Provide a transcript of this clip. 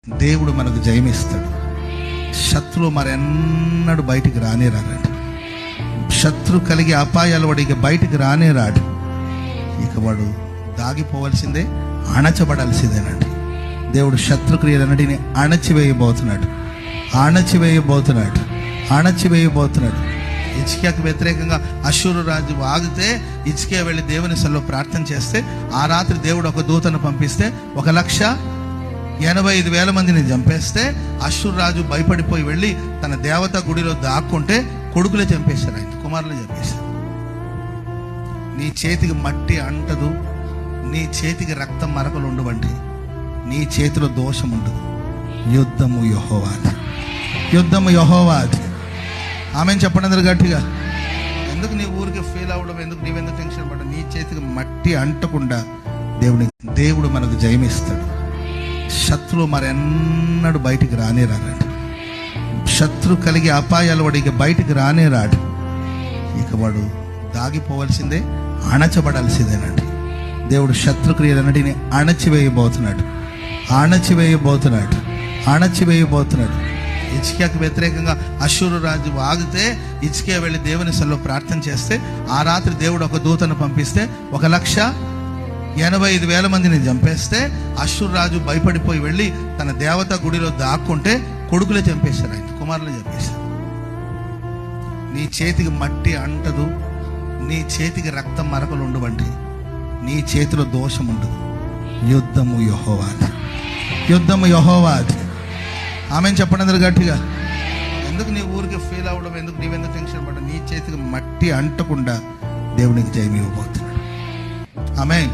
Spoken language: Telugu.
దేవుడు మనకు జయమిస్తాడు. శత్రువు మరెన్నడు బయటికి రానేరాడు. శత్రు కలిగి అపాయాలు వాడు ఇక బయటికి రానేరాడు. ఇక వాడు దాగిపోవలసిందే, అణచబడాల్సిందేనండి. దేవుడు శత్రుక్రియలన్నిటిని అణచివేయబోతున్నాడు. హిజ్కియాకు వ్యతిరేకంగా అష్షూరు రాజు వాగితే హిజ్కియా వెళ్ళి దేవుని సన్నిధిలో ప్రార్థన చేస్తే ఆ రాత్రి దేవుడు ఒక దూతను పంపిస్తే 1,85,000 మందిని చంపేస్తే అష్షూరు రాజు భయపడిపోయి వెళ్ళి తన దేవతా గుడిలో దాక్కుంటే కొడుకులే చంపేశారు, ఆయన కుమారులే చంపేశారు. నీ చేతికి మట్టి అంటదు, నీ చేతికి రక్తం మరకలు ఉండవండి, నీ చేతిలో దోషం ఉండదు. యుద్ధము యెహోవాది. ఆమెను చెప్పండి అందరు గట్టిగా. ఎందుకు నీ ఊరికి ఫెయిల్ అవ్వడం, నీవెందుకు టెన్షన్ పడ్డా? నీ చేతికి మట్టి అంటకుండా దేవుడు మనకు జయమిస్తాడు. శత్రువు మరెన్నడు బయటికి రానేరాడు. శత్రు కలిగి అపాయాలు వాడు ఇక బయటికి రానేరాడు. ఇక వాడు దాగిపోవలసిందే, అణచబడాల్సిందేనండి. దేవుడు శత్రుక్రియలన్నిటిని అణచివేయబోతున్నాడు. హిజ్కియాకు వ్యతిరేకంగా అష్షూరు రాజు వాగితే హిజ్కియా వెళ్ళి దేవుని సన్నిధిలో ప్రార్థన చేస్తే ఆ రాత్రి దేవుడు ఒక దూతను పంపిస్తే 1,85,000 మందిని చంపేస్తే అష్షూరు రాజు భయపడిపోయి వెళ్ళి తన దేవతా గుడిలో దాక్కుంటే కొడుకులే చంపేశారు, ఆయన కుమారులే చంపేశారు. నీ చేతికి మట్టి అంటదు, నీ చేతికి రక్తం మరకలు ఉండవండి, నీ చేతిలో దోషం ఉండదు. యుద్ధము యెహోవాది. ఆమెను చెప్పండి అందరు గట్టిగా. ఎందుకు నీ ఊరికి ఫెయిల్ అవ్వడం, నీవెందుకు టెన్షన్ పడ్డా? నీ చేతికి మట్టి అంటకుండా దేవునికి జయం ఇవ్వబోతున్నాడు. ఆమేన్.